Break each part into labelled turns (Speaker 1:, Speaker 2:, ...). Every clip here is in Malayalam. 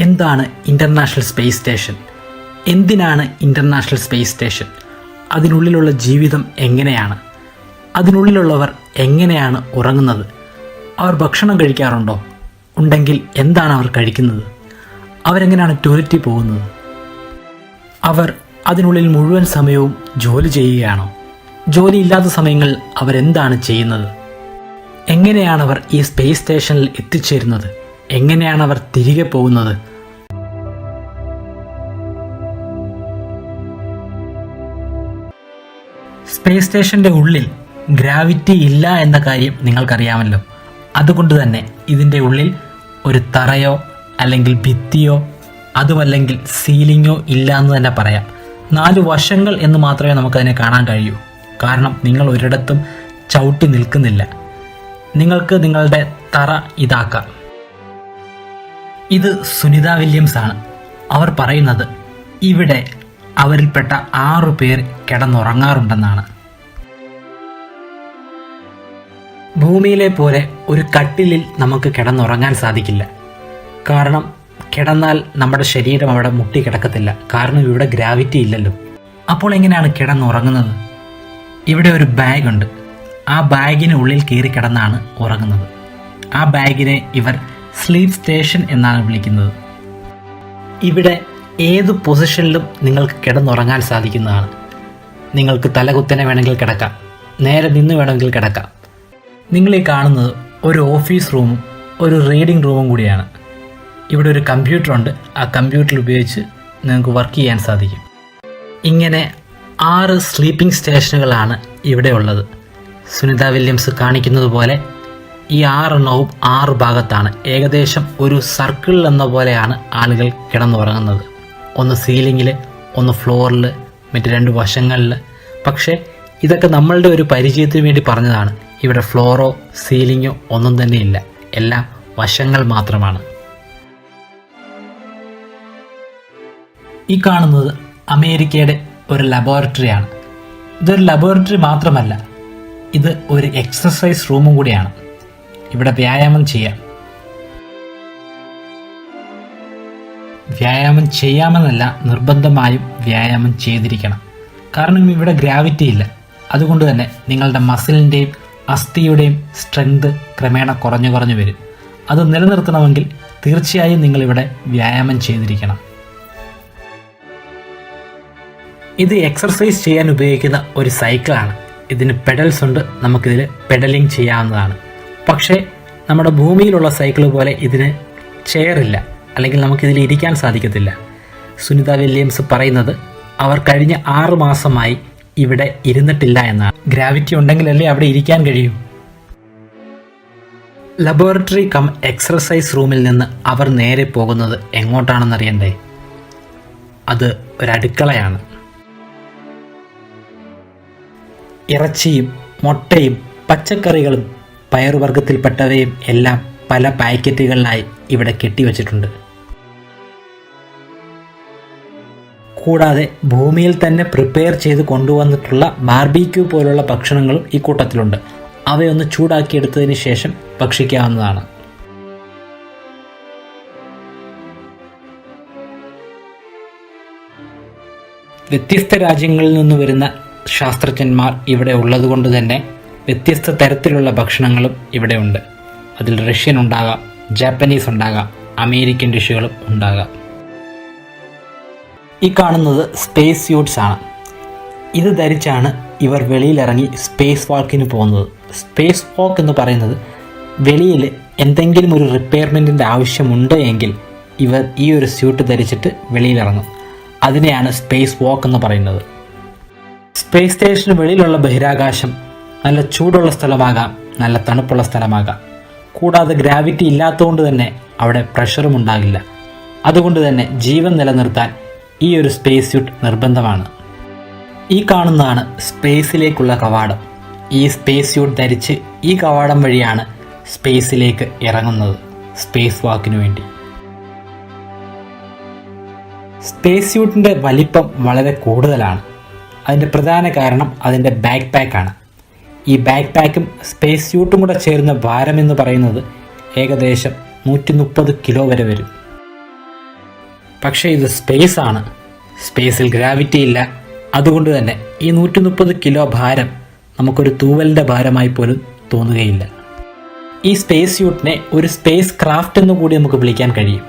Speaker 1: എന്താണ് ഇൻ്റർനാഷണൽ സ്പേസ് സ്റ്റേഷൻ? എന്തിനാണ് ഇൻ്റർനാഷണൽ സ്പേസ് സ്റ്റേഷൻ? അതിനുള്ളിലുള്ള ജീവിതം എങ്ങനെയാണ്? അതിനുള്ളിലുള്ളവർ എങ്ങനെയാണ് ഉറങ്ങുന്നത്? അവർ ഭക്ഷണം കഴിക്കാറുണ്ടോ? ഉണ്ടെങ്കിൽ എന്താണ് അവർ കഴിക്കുന്നത്? അവരെങ്ങനെയാണ് ടോയ്ലറ്റിൽ പോകുന്നത്? അവർ അതിനുള്ളിൽ മുഴുവൻ സമയവും ജോലി ചെയ്യുകയാണോ? ജോലിയില്ലാത്ത സമയങ്ങളിൽ അവരെന്താണ് ചെയ്യുന്നത്? എങ്ങനെയാണ് അവർ ഈ സ്പേസ് സ്റ്റേഷനിൽ എത്തിച്ചേരുന്നത്? എങ്ങനെയാണ് അവർ തിരികെ പോകുന്നത്? സ്പേസ് സ്റ്റേഷൻ്റെ ഉള്ളിൽ ഗ്രാവിറ്റി ഇല്ല എന്ന കാര്യം നിങ്ങൾക്കറിയാമല്ലോ. അതുകൊണ്ട് തന്നെ ഇതിൻ്റെ ഉള്ളിൽ ഒരു തറയോ അല്ലെങ്കിൽ ഭിത്തിയോ അതുമല്ലെങ്കിൽ സീലിങ്ങോ ഇല്ല എന്ന് തന്നെ പറയാം. 4 വശങ്ങൾ എന്ന് മാത്രമേ നമുക്കതിനെ കാണാൻ കഴിയൂ. കാരണം നിങ്ങൾ ഒരിടത്തും ചവിട്ടി നിൽക്കുന്നില്ല. നിങ്ങൾക്ക് നിങ്ങളുടെ തറ ഇതാക്കാം. ഇത് സുനിത വില്യംസ് ആണ്. അവർ പറയുന്നത് ഇവിടെ അവരിൽപ്പെട്ട 6 പേർ കിടന്നുറങ്ങാറുണ്ടെന്നാണ്. ഭൂമിയിലെ പോലെ ഒരു കട്ടിലിൽ നമുക്ക് കിടന്നുറങ്ങാൻ സാധിക്കില്ല. കാരണം കിടന്നാൽ നമ്മുടെ ശരീരം അവിടെ മുട്ടി കിടക്കത്തില്ല. കാരണം ഇവിടെ ഗ്രാവിറ്റി ഇല്ലല്ലോ. അപ്പോൾ എങ്ങനെയാണ് കിടന്നുറങ്ങുന്നത്? ഇവിടെ ഒരു ബാഗുണ്ട്. ആ ബാഗിന് ഉള്ളിൽ കയറി കിടന്നാണ് ഉറങ്ങുന്നത്. ആ ബാഗിനെ ഇവർ സ്ലീപ്പ് സ്റ്റേഷൻ എന്നാണ് വിളിക്കുന്നത്. ഇവിടെ ഏത് പൊസിഷനിലും നിങ്ങൾക്ക് കിടന്നുറങ്ങാൻ സാധിക്കുന്നതാണ്. നിങ്ങൾക്ക് തലകുത്തനെ വേണമെങ്കിൽ കിടക്കാം, നേരെ നിന്ന് വേണമെങ്കിൽ കിടക്കാം. നിങ്ങളീ കാണുന്നത് ഒരു ഓഫീസ് റൂമും ഒരു റീഡിംഗ് റൂമും കൂടിയാണ്. ഇവിടെ ഒരു കമ്പ്യൂട്ടറുണ്ട്. ആ കമ്പ്യൂട്ടർ ഉപയോഗിച്ച് നിങ്ങൾക്ക് വർക്ക് ചെയ്യാൻ സാധിക്കും. ഇങ്ങനെ 6 സ്ലീപ്പിംഗ് സ്റ്റേഷനുകളാണ് ഇവിടെ ഉള്ളത്. സുനിത വില്യംസ് കാണിക്കുന്നത് പോലെ ഈ 6 എണ്ണവും 6 ഭാഗത്താണ്. ഏകദേശം ഒരു സർക്കിൾ എന്ന പോലെയാണ് ആളുകൾ കിടന്നുറങ്ങുന്നത്. ഒന്ന് സീലിങ്ങിൽ, ഒന്ന് ഫ്ലോറിൽ, മറ്റ് 2 വശങ്ങളിൽ. പക്ഷേ ഇതൊക്കെ നമ്മളുടെ ഒരു പരിചയത്തിന് വേണ്ടി പറഞ്ഞതാണ്. ഇവിടെ ഫ്ലോറോ സീലിങ്ങോ ഒന്നും തന്നെ ഇല്ല. എല്ലാം വശങ്ങൾ മാത്രമാണ്. ഈ കാണുന്നത് അമേരിക്കയുടെ ഒരു ലബോറട്ടറിയാണ്. ഇതൊരു ലബോറട്ടറി മാത്രമല്ല, ഇത് ഒരു എക്സസൈസ് റൂമും കൂടിയാണ്. ഇവിടെ വ്യായാമം ചെയ്യാം. വ്യായാമം ചെയ്യാമെന്നല്ല, നിർബന്ധമായും വ്യായാമം ചെയ്തിരിക്കണം. കാരണം ഇവിടെ ഗ്രാവിറ്റി ഇല്ല. അതുകൊണ്ട് തന്നെ നിങ്ങളുടെ മസിലിൻ്റെയും അസ്ഥിയുടെയും സ്ട്രെങ്ത് ക്രമേണ കുറഞ്ഞു വരും. അത് നിലനിർത്തണമെങ്കിൽ തീർച്ചയായും നിങ്ങളിവിടെ വ്യായാമം ചെയ്തിരിക്കണം. ഇത് എക്സർസൈസ് ചെയ്യാൻ ഉപയോഗിക്കുന്ന ഒരു സൈക്കിളാണ്. ഇതിന് പെഡൽസ് ഉണ്ട്. നമുക്കിതിൽ പെഡലിംഗ് ചെയ്യാവുന്നതാണ്. പക്ഷേ നമ്മുടെ ഭൂമിയിലുള്ള സൈക്കിൾ പോലെ ഇതിന് ചെയറില്ല, അല്ലെങ്കിൽ നമുക്കിതിൽ ഇരിക്കാൻ സാധിക്കത്തില്ല. സുനിത വില്യംസ് പറയുന്നത് അവർ കഴിഞ്ഞ 6 മാസമായി ഇവിടെ ഇരുന്നിട്ടില്ല എന്നാണ്. ഗ്രാവിറ്റി ഉണ്ടെങ്കിലല്ലേ അവിടെ ഇരിക്കാൻ കഴിയൂ. ലബോറട്ടറി കം എക്സർസൈസ് റൂമിൽ നിന്ന് അവർ നേരെ പോകുന്നത് എങ്ങോട്ടാണെന്നറിയണ്ടേ? അത് ഒരു അടുക്കളയാണ്. ഇറച്ചിയും മുട്ടയും പച്ചക്കറികളും പയറുവർഗത്തിൽപ്പെട്ടവയും എല്ലാം പല പാക്കറ്റുകളിലായി ഇവിടെ കെട്ടിവച്ചിട്ടുണ്ട്. കൂടാതെ ഭൂമിയിൽ തന്നെ പ്രിപ്പയർ ചെയ്ത് കൊണ്ടുവന്നിട്ടുള്ള ബാർബിക്യൂ പോലുള്ള ഭക്ഷണങ്ങളും ഈ കൂട്ടത്തിലുണ്ട്. അവയൊന്ന് ചൂടാക്കിയെടുത്തതിന് ശേഷം ഭക്ഷിക്കാവുന്നതാണ്. വ്യത്യസ്ത രാജ്യങ്ങളിൽ നിന്ന് വരുന്ന ശാസ്ത്രജ്ഞന്മാർ ഇവിടെ ഉള്ളതുകൊണ്ട് തന്നെ വ്യത്യസ്ത തരത്തിലുള്ള ഭക്ഷണങ്ങളും ഇവിടെ ഉണ്ട്. അതിൽ റഷ്യൻ ഉണ്ടാകാം, ജാപ്പനീസ് ഉണ്ടാകാം, അമേരിക്കൻ ഡിഷുകളും ഉണ്ടാകാം. ഈ കാണുന്നത് സ്പേസ് സ്യൂട്ട്സ് ആണ്. ഇത് ധരിച്ചാണ് ഇവർ വെളിയിലിറങ്ങി സ്പേസ് വാക്കിന് പോകുന്നത്. സ്പേസ് വാക്ക് എന്ന് പറയുന്നത് വെളിയിൽ എന്തെങ്കിലും ഒരു റിപ്പയർമെൻറ്റിൻ്റെ ആവശ്യമുണ്ട് എങ്കിൽ ഇവർ ഈ ഒരു സ്യൂട്ട് ധരിച്ചിട്ട് വെളിയിലിറങ്ങും. അതിനെയാണ് സ്പേസ് വാക്ക് എന്ന് പറയുന്നത്. സ്പേസ് സ്റ്റേഷന് വെളിയിലുള്ള ബഹിരാകാശം നല്ല ചൂടുള്ള സ്ഥലമാകാം, നല്ല തണുപ്പുള്ള സ്ഥലമാകാം. കൂടാതെ ഗ്രാവിറ്റി ഇല്ലാത്തതുകൊണ്ട് തന്നെ അവിടെ പ്രഷറും ഉണ്ടാകില്ല. അതുകൊണ്ട് തന്നെ ജീവൻ നിലനിർത്താൻ ഈ ഒരു സ്പേസ് സ്യൂട്ട് നിർബന്ധമാണ്. ഈ കാണുന്നതാണ് സ്പേസിലേക്കുള്ള കവാടം. ഈ സ്പേസ് സ്യൂട്ട് ധരിച്ച് ഈ കവാടം വഴിയാണ് സ്പേസിലേക്ക് ഇറങ്ങുന്നത്, സ്പേസ് വാക്കിന് വേണ്ടി. സ്പേസ് സ്യൂട്ടിൻ്റെ വലിപ്പം വളരെ കൂടുതലാണ്. അതിൻ്റെ പ്രധാന കാരണം അതിൻ്റെ ബാക്ക് പാക്കാണ്. ഈ ബാക്ക് പാക്കും സ്പേസ് സ്യൂട്ടും കൂടെ ചേർന്ന ഭാരം എന്ന് പറയുന്നത് ഏകദേശം 130 കിലോ വരെ വരും. പക്ഷേ ഇത് സ്പേസ് ആണ്. സ്പേസിൽ ഗ്രാവിറ്റി ഇല്ല. അതുകൊണ്ട് തന്നെ ഈ 130 കിലോ ഭാരം നമുക്കൊരു തൂവലിൻ്റെ ഭാരമായി പോലും തോന്നുകയില്ല. ഈ സ്പേസ് സ്യൂട്ടിനെ ഒരു സ്പേസ് ക്രാഫ്റ്റ് എന്ന് കൂടി നമുക്ക് വിളിക്കാൻ കഴിയും.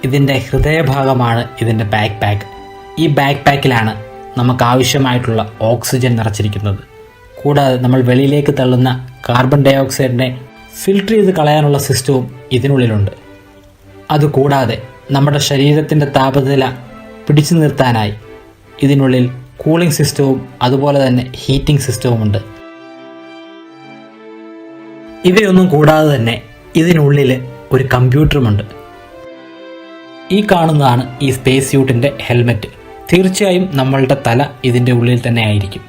Speaker 1: ഇതിൻ്റെ ഹൃദയഭാഗമാണ് ഇതിൻ്റെ ബാക്ക് പാക്ക്. ഈ ബാക്ക് പാക്കിലാണ് നമുക്ക് ആവശ്യമായിട്ടുള്ള ഓക്സിജൻ നിറച്ചിരിക്കുന്നത്. കൂടാതെ നമ്മൾ വെളിയിലേക്ക് തള്ളുന്ന കാർബൺ ഡൈ ഓക്സൈഡിനെ ഫിൽട്ടർ ചെയ്ത് കളയാനുള്ള സിസ്റ്റവും ഇതിനുള്ളിലുണ്ട്. അതുകൂടാതെ നമ്മുടെ ശരീരത്തിൻ്റെ താപനില പിടിച്ചു നിർത്താനായി ഇതിനുള്ളിൽ കൂളിംഗ് സിസ്റ്റവും അതുപോലെ തന്നെ ഹീറ്റിംഗ് സിസ്റ്റവുമുണ്ട്. ഇവയൊന്നും കൂടാതെ തന്നെ ഇതിനുള്ളിൽ ഒരു കമ്പ്യൂട്ടറുമുണ്ട്. ഈ കാണുന്നതാണ് ഈ സ്പേസ് സ്യൂട്ടിൻ്റെ ഹെൽമെറ്റ്. തീർച്ചയായും നമ്മളുടെ തല ഇതിൻ്റെ ഉള്ളിൽ തന്നെ ആയിരിക്കും.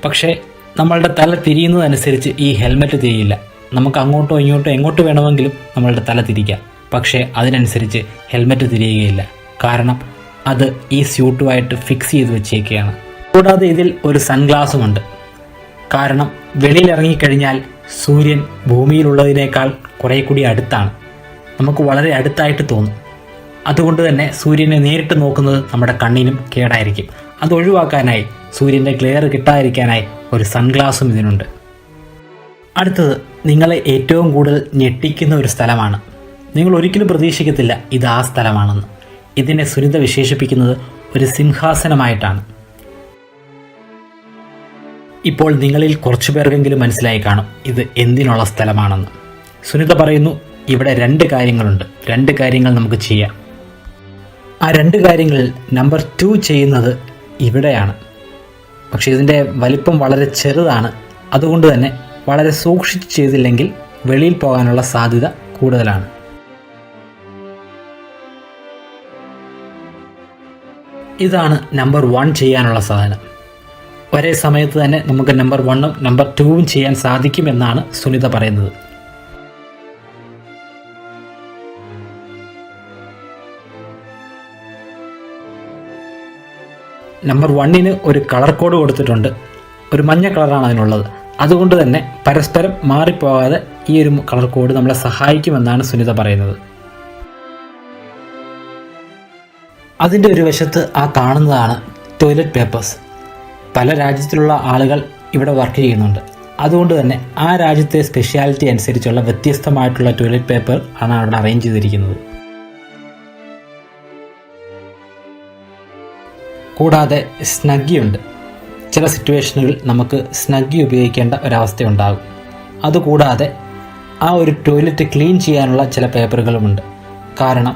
Speaker 1: പക്ഷേ നമ്മളുടെ തല തിരിയുന്നതനുസരിച്ച് ഈ ഹെൽമെറ്റ് തിരിയില്ല. നമുക്ക് അങ്ങോട്ടോ ഇങ്ങോട്ടോ എങ്ങോട്ട് വേണമെങ്കിലും നമ്മളുടെ തല തിരിക്കാം. പക്ഷേ അതിനനുസരിച്ച് ഹെൽമെറ്റ് തിരിയുകയില്ല. കാരണം അത് ഈ സ്യൂട്ടുമായിട്ട് ഫിക്സ് ചെയ്ത് വെച്ചേക്കുകയാണ്. കൂടാതെ ഇതിൽ ഒരു സൺഗ്ലാസുമുണ്ട്. കാരണം വെളിയിലിറങ്ങിക്കഴിഞ്ഞാൽ സൂര്യൻ ഭൂമിയിലുള്ളതിനേക്കാൾ കുറേ കൂടി അടുത്താണ്. നമുക്ക് വളരെ അടുത്തായിട്ട് തോന്നും. അതുകൊണ്ട് തന്നെ സൂര്യനെ നേരിട്ട് നോക്കുന്നത് നമ്മുടെ കണ്ണിനും കേടായിരിക്കും. അത് ഒഴിവാക്കാനായി, സൂര്യൻ്റെ ക്ലിയർ കിട്ടാതിരിക്കാനായി ഒരു സൺഗ്ലാസും ഇതിനുണ്ട്. അടുത്തത് നിങ്ങളെ ഏറ്റവും കൂടുതൽ ഞെട്ടിക്കുന്ന ഒരു സ്ഥലമാണ്. നിങ്ങൾ ഒരിക്കലും പ്രതീക്ഷിക്കത്തില്ല ഇത് ആ സ്ഥലമാണെന്ന്. ഇതിനെ സുനിത വിശേഷിപ്പിക്കുന്നത് ഒരു സിംഹാസനമായിട്ടാണ്. ഇപ്പോൾ നിങ്ങളിൽ കുറച്ചു പേർക്കെങ്കിലും മനസ്സിലായി കാണും ഇത് എന്തിനുള്ള സ്ഥലമാണെന്ന്. സുനിത പറയുന്നു, ഇവിടെ 2 കാര്യങ്ങളുണ്ട്. 2 കാര്യങ്ങൾ നമുക്ക് ചെയ്യാം. ആ 2 കാര്യങ്ങളിൽ നമ്പർ 2 ചെയ്യുന്നത് ഇവിടെയാണ്. പക്ഷേ ഇതിൻ്റെ വലിപ്പം വളരെ ചെറുതാണ്. അതുകൊണ്ട് തന്നെ വളരെ സൂക്ഷിച്ച് ചെയ്തില്ലെങ്കിൽ വെളിയിൽ പോകാനുള്ള സാധ്യത കൂടുതലാണ്. ഇതാണ് നമ്പർ 1 ചെയ്യാനുള്ള സാധനം. ഒരേ സമയത്ത് തന്നെ നമുക്ക് നമ്പർ 1ഉം നമ്പർ 2ഉം ചെയ്യാൻ സാധിക്കുമെന്നാണ് സുനിത പറയുന്നത്. നമ്പർ 1ന് ഒരു കളർ കോഡ് കൊടുത്തിട്ടുണ്ട്. ഒരു മഞ്ഞ കളറാണ് അതിനുള്ളത്. അതുകൊണ്ട് തന്നെ പരസ്പരം മാറിപ്പോകാതെ ഈ ഒരു കളർ കോഡ് നമ്മളെ സഹായിക്കുമെന്നാണ് സുനിത പറയുന്നത്. അതിൻ്റെ ഒരു വശത്ത് ആ കാണുന്നതാണ് ടോയ്ലറ്റ് പേപ്പേഴ്സ്. പല രാജ്യത്തിലുള്ള ആളുകൾ ഇവിടെ വർക്ക് ചെയ്യുന്നുണ്ട്. അതുകൊണ്ട് തന്നെ ആ രാജ്യത്തെ സ്പെഷ്യാലിറ്റി അനുസരിച്ചുള്ള വ്യത്യസ്തമായിട്ടുള്ള ടോയ്ലറ്റ് പേപ്പർ ആണ് അവിടെ അറേഞ്ച് ചെയ്തിരിക്കുന്നത്. കൂടാതെ സ്നഗ്ഗിയുണ്ട്. ചില സിറ്റുവേഷനുകളിൽ നമുക്ക് സ്നഗ്ഗി ഉപയോഗിക്കേണ്ട ഒരവസ്ഥയുണ്ടാകും. അതുകൂടാതെ ആ ഒരു ടോയ്ലറ്റ് ക്ലീൻ ചെയ്യാനുള്ള ചില പേപ്പറുകളുമുണ്ട്. കാരണം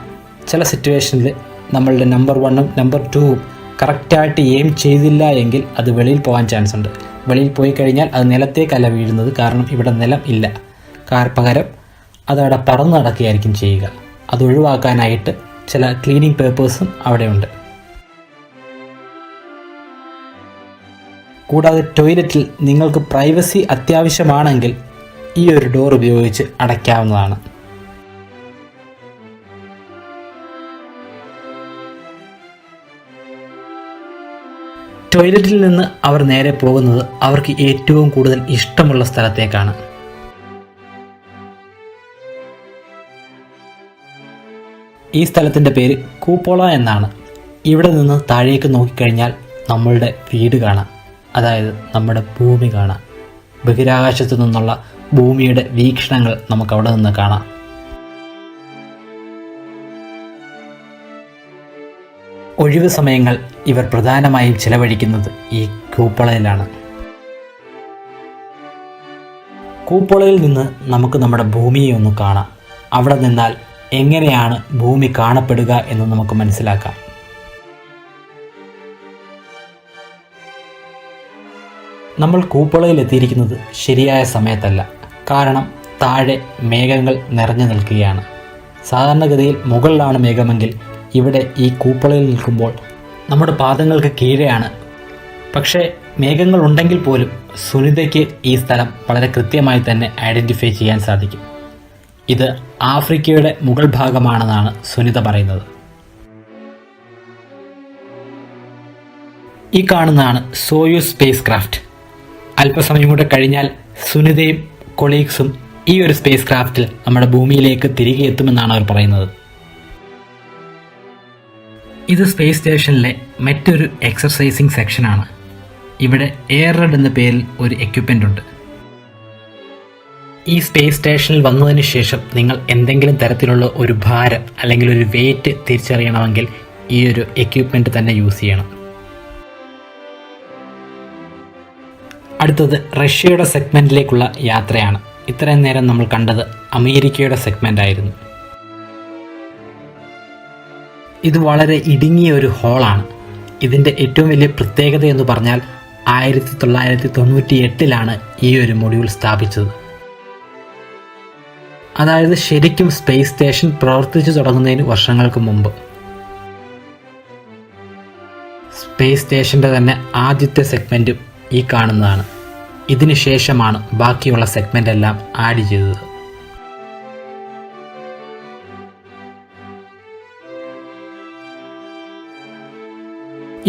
Speaker 1: ചില സിറ്റുവേഷനിൽ നമ്മളുടെ നമ്പർ 1ഉം നമ്പർ 2ഉം കറക്റ്റായിട്ട് എയിം ചെയ്തില്ല എങ്കിൽ അത് വെളിയിൽ പോകാൻ ചാൻസ് ഉണ്ട്. വെളിയിൽ പോയി കഴിഞ്ഞാൽ അത് നിലത്തേക്കല്ല വീഴുന്നത്. കാരണം ഇവിടെ നിലം ഇല്ല. പകരം അതവിടെ പറന്ന് നടക്കുകയായിരിക്കും ചെയ്യുക. അത് ഒഴിവാക്കാനായിട്ട് ചില ക്ലീനിങ് പേപ്പേഴ്സും അവിടെയുണ്ട്. കൂടാതെ ടോയ്ലറ്റിൽ നിങ്ങൾക്ക് പ്രൈവസി അത്യാവശ്യമാണെങ്കിൽ ഈ ഒരു ഡോർ ഉപയോഗിച്ച് അടയ്ക്കാവുന്നതാണ്. ടോയ്ലറ്റിൽ നിന്ന് അവർ നേരെ പോകുന്നത് അവർക്ക് ഏറ്റവും കൂടുതൽ ഇഷ്ടമുള്ള സ്ഥലത്തേക്കാണ്. ഈ സ്ഥലത്തിൻ്റെ പേര് കൂപ്പോള എന്നാണ്. ഇവിടെ നിന്ന് താഴേക്ക് നോക്കിക്കഴിഞ്ഞാൽ നമ്മളുടെ വീട് കാണാം. അതായത് നമ്മുടെ ഭൂമി കാണാം. ബഹിരാകാശത്തു നിന്നുള്ള ഭൂമിയുടെ വീക്ഷണങ്ങൾ നമുക്കവിടെ നിന്ന് കാണാം. ഒഴിവ് സമയങ്ങൾ ഇവർ പ്രധാനമായും ചിലവഴിക്കുന്നത് ഈ കൂപ്പളയിലാണ്. കൂപ്പളയിൽ നിന്ന് നമുക്ക് നമ്മുടെ ഭൂമിയെ ഒന്ന് കാണാം. അവിടെ നിന്നാൽ എങ്ങനെയാണ് ഭൂമി കാണപ്പെടുക എന്ന് നമുക്ക് മനസ്സിലാക്കാം. നമ്മൾ കൂപ്പളയിൽ എത്തിയിരിക്കുന്നത് ശരിയായ സമയത്തല്ല. കാരണം താഴെ മേഘങ്ങൾ നിറഞ്ഞു നിൽക്കുകയാണ്. സാധാരണഗതിയിൽ മുകളിലാണ് മേഘമെങ്കിൽ ഇവിടെ ഈ കൂപ്പളയിൽ നിൽക്കുമ്പോൾ നമ്മുടെ പാദങ്ങൾക്ക് കീഴെയാണ്. പക്ഷേ മേഘങ്ങൾ ഉണ്ടെങ്കിൽ പോലും സുനിതയ്ക്ക് ഈ സ്ഥലം വളരെ കൃത്യമായി തന്നെ ഐഡൻറ്റിഫൈ ചെയ്യാൻ സാധിക്കും. ഇത് ആഫ്രിക്കയുടെ മുകൾ ഭാഗമാണെന്നാണ് സുനിത പറയുന്നത്. ഈ കാണുന്നതാണ് സോയൂസ് സ്പേസ് ക്രാഫ്റ്റ്. അല്പസമയം കൂടെ കഴിഞ്ഞാൽ സുനിതയും കൊളീഗ്സും ഈ ഒരു സ്പേസ് ക്രാഫ്റ്റിൽ നമ്മുടെ ഭൂമിയിലേക്ക് തിരികെ എത്തുമെന്നാണ് അവർ പറയുന്നത്. ഇത് സ്പേസ് സ്റ്റേഷനിലെ മറ്റൊരു എക്സർസൈസിങ് സെക്ഷനാണ്. ഇവിടെ എയർ റെഡ് എന്ന പേരിൽ ഒരു എക്യുപ്മെൻ്റ് ഉണ്ട്. ഈ സ്പേസ് സ്റ്റേഷനിൽ വന്നതിന് ശേഷം നിങ്ങൾ എന്തെങ്കിലും തരത്തിലുള്ള ഒരു ഭാരം അല്ലെങ്കിൽ ഒരു വെയിറ്റ് തിരിച്ചറിയണമെങ്കിൽ ഈ ഒരു എക്യുപ്മെൻ്റ് തന്നെ യൂസ് ചെയ്യണം. അടുത്തത് റഷ്യയുടെ സെഗ്മെൻറ്റിലേക്കുള്ള യാത്രയാണ്. ഇത്രയും നേരം നമ്മൾ കണ്ടത് അമേരിക്കയുടെ സെഗ്മെൻ്റ് ആയിരുന്നു. ഇത് വളരെ ഇടുങ്ങിയ ഒരു ഹോളാണ്. ഇതിൻ്റെ ഏറ്റവും വലിയ പ്രത്യേകത എന്ന് പറഞ്ഞാൽ 1998 ഈ ഒരു മൊഡ്യൂൾ സ്ഥാപിച്ചത്. അതായത് ശരിക്കും സ്പേസ് സ്റ്റേഷൻ പ്രവർത്തിച്ചു തുടങ്ങുന്നതിന് വർഷങ്ങൾക്ക് മുമ്പ്. സ്പേസ് സ്റ്റേഷൻ്റെ തന്നെ ആദ്യത്തെ സെഗ്മെൻറ്റും ഈ കാണുന്നതാണ്. ഇതിന് ശേഷമാണ് ബാക്കിയുള്ള സെഗ്മെൻ്റ് എല്ലാം ആഡ് ചെയ്തത്.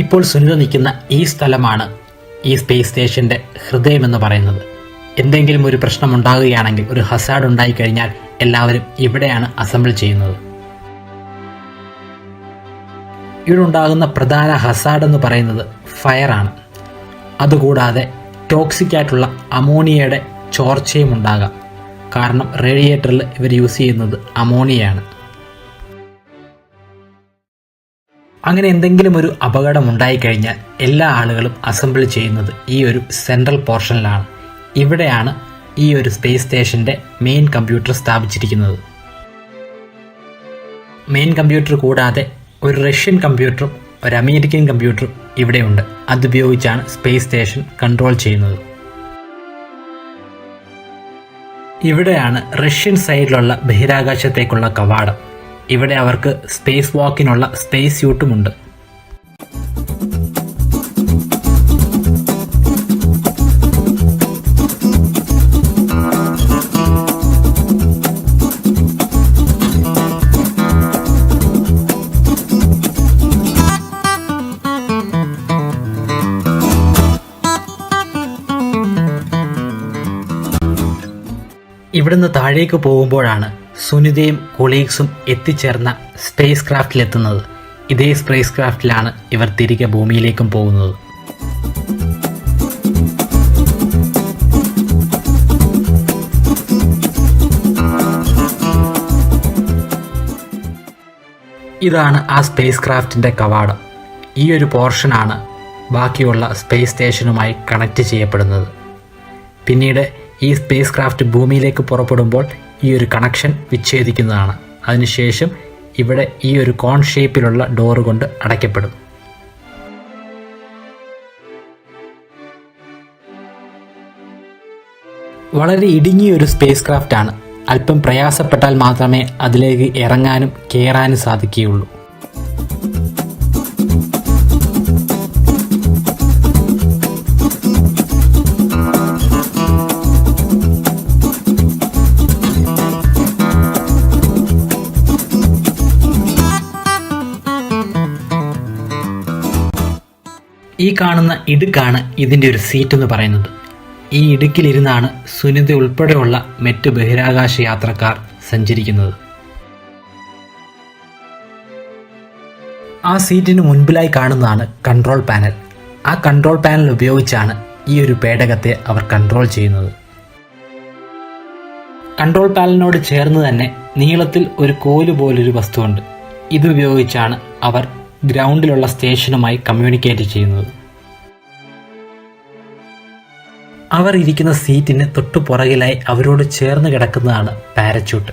Speaker 1: ഇപ്പോൾ സുനിത നിൽക്കുന്ന ഈ സ്ഥലമാണ് ഈ സ്പേസ് സ്റ്റേഷൻ്റെ ഹൃദയമെന്ന് പറയുന്നത്. എന്തെങ്കിലും ഒരു പ്രശ്നം ഉണ്ടാകുകയാണെങ്കിൽ, ഒരു ഹസാർഡ് ഉണ്ടായിക്കഴിഞ്ഞാൽ എല്ലാവരും ഇവിടെയാണ് അസംബിൾ ചെയ്യുന്നത്. ഇവിടെ ഉണ്ടാകുന്ന പ്രധാന ഹസാർഡ് എന്ന് പറയുന്നത് ഫയറാണ്. അതുകൂടാതെ ടോക്സിക് ആയിട്ടുള്ള അമോണിയയുടെ ചോർച്ചയും ഉണ്ടാകാം. കാരണം റേഡിയേറ്ററിൽ ഇവർ യൂസ് ചെയ്യുന്നത് അമോണിയയാണ്. അങ്ങനെ എന്തെങ്കിലും ഒരു അപകടം ഉണ്ടായിക്കഴിഞ്ഞാൽ എല്ലാ ആളുകളും അസംബിൾ ചെയ്യുന്നത് ഈ ഒരു സെൻട്രൽ പോർഷനിലാണ്. ഇവിടെയാണ് ഈ ഒരു സ്പേസ് സ്റ്റേഷൻ്റെ മെയിൻ കമ്പ്യൂട്ടർ സ്ഥാപിച്ചിരിക്കുന്നത്. മെയിൻ കമ്പ്യൂട്ടർ കൂടാതെ ഒരു റഷ്യൻ കമ്പ്യൂട്ടറും ഒരു അമേരിക്കൻ കമ്പ്യൂട്ടറും ഇവിടെയുണ്ട്. അതുപയോഗിച്ചാണ് സ്പേസ് സ്റ്റേഷൻ കൺട്രോൾ ചെയ്യുന്നത്. ഇവിടെയാണ് റഷ്യൻ സൈഡിലുള്ള ബഹിരാകാശത്തേക്കുള്ള കവാടം. ഇവിടെ അവർക്ക് സ്പേസ് വാക്കിനുള്ള സ്പേസ് സ്യൂട്ടുമുണ്ട്. ഇവിടുന്ന് താഴേക്ക് പോകുമ്പോഴാണ് സുനിതയും കൊളീഗ്സും എത്തിച്ചേർന്ന സ്പേസ് ക്രാഫ്റ്റിലെത്തുന്നത്. ഇതേ സ്പേസ് ക്രാഫ്റ്റിലാണ് ഇവർ തിരികെ ഭൂമിയിലേക്കും പോകുന്നത്. ഇതാണ് ആ സ്പേസ് ക്രാഫ്റ്റിൻ്റെ കവാടം. ഈ ഒരു പോർഷനാണ് ബാക്കിയുള്ള സ്പേസ് സ്റ്റേഷനുമായി കണക്റ്റ് ചെയ്യപ്പെടുന്നത്. പിന്നീട് ഈ സ്പേസ് ക്രാഫ്റ്റ് ഭൂമിയിലേക്ക് പുറപ്പെടുമ്പോൾ ഈ ഒരു കണക്ഷൻ വിച്ഛേദിക്കുന്നതാണ്. അതിനുശേഷം ഇവിടെ ഈ ഒരു കോൺ ഷേപ്പിലുള്ള ഡോറ് കൊണ്ട് അടയ്ക്കപ്പെടും. വളരെ ഇടുങ്ങിയ ഒരു സ്പേസ് ക്രാഫ്റ്റാണ്. അല്പം പ്രയാസപ്പെട്ടാൽ മാത്രമേ അതിലേക്ക് ഇറങ്ങാനും കയറാനും സാധിക്കുകയുള്ളൂ. ഈ കാണുന്ന ഇടുക്കാണ് ഇതിൻ്റെ ഒരു സീറ്റ് എന്ന് പറയുന്നത്. ഈ ഇടുക്കിലിരുന്നാണ് സുനിത ഉൾപ്പെടെയുള്ള മറ്റ് ബഹിരാകാശ യാത്രക്കാർ സഞ്ചരിക്കുന്നത്. ആ സീറ്റിന് മുൻപിലായി കാണുന്നതാണ് കൺട്രോൾ പാനൽ. ആ കൺട്രോൾ പാനൽ ഉപയോഗിച്ചാണ് ഈ ഒരു പേടകത്തെ അവർ കൺട്രോൾ ചെയ്യുന്നത്. കൺട്രോൾ പാനലിനോട് ചേർന്ന് തന്നെ നീളത്തിൽ ഒരു കോല് പോലൊരു വസ്തുവുണ്ട്. ഇതുപയോഗിച്ചാണ് അവർ ഗ്രൗണ്ടിലുള്ള സ്റ്റേഷനുമായി കമ്മ്യൂണിക്കേറ്റ് ചെയ്യുന്നത്. അവർ ഇരിക്കുന്ന സീറ്റിന് തൊട്ടു പുറകിലായി അവരോട് ചേർന്ന് കിടക്കുന്നതാണ് പാരച്യൂട്ട്.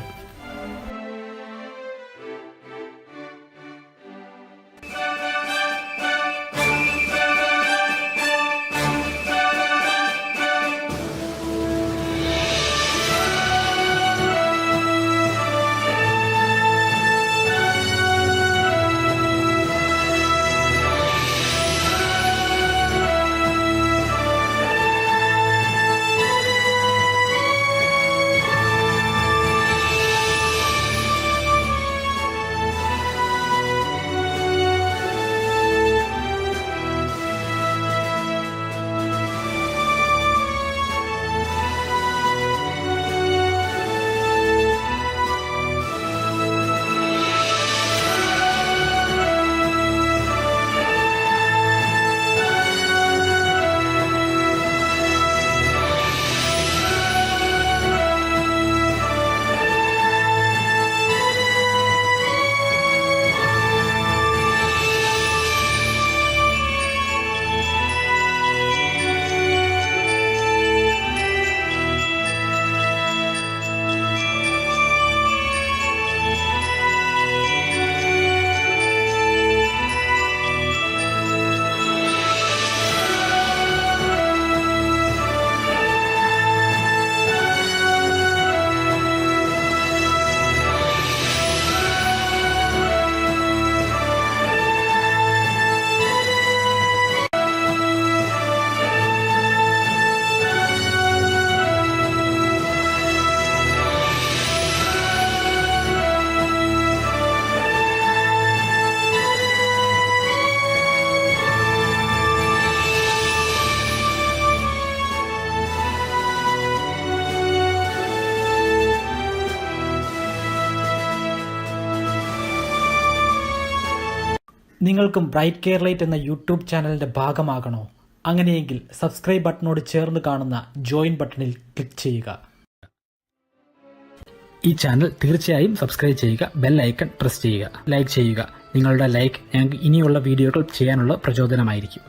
Speaker 1: നിങ്ങൾക്കും ബ്രൈറ്റ് കെയർലൈറ്റ് എന്ന യൂട്യൂബ് ചാനലിന്റെ ഭാഗമാകണോ? അങ്ങനെയെങ്കിൽ സബ്സ്ക്രൈബ് ബട്ടണോട് ചേർന്ന് കാണുന്ന ജോയിൻ ബട്ടണിൽ ക്ലിക്ക് ചെയ്യുക. ഈ ചാനൽ തീർച്ചയായും സബ്സ്ക്രൈബ് ചെയ്യുക, ബെൽ ഐക്കൺ പ്രസ് ചെയ്യുക, ലൈക്ക് ചെയ്യുക. നിങ്ങളുടെ ലൈക്ക് ഞങ്ങൾക്ക് ഇനിയുള്ള വീഡിയോകൾ ചെയ്യാനുള്ള പ്രചോദനമായിരിക്കും.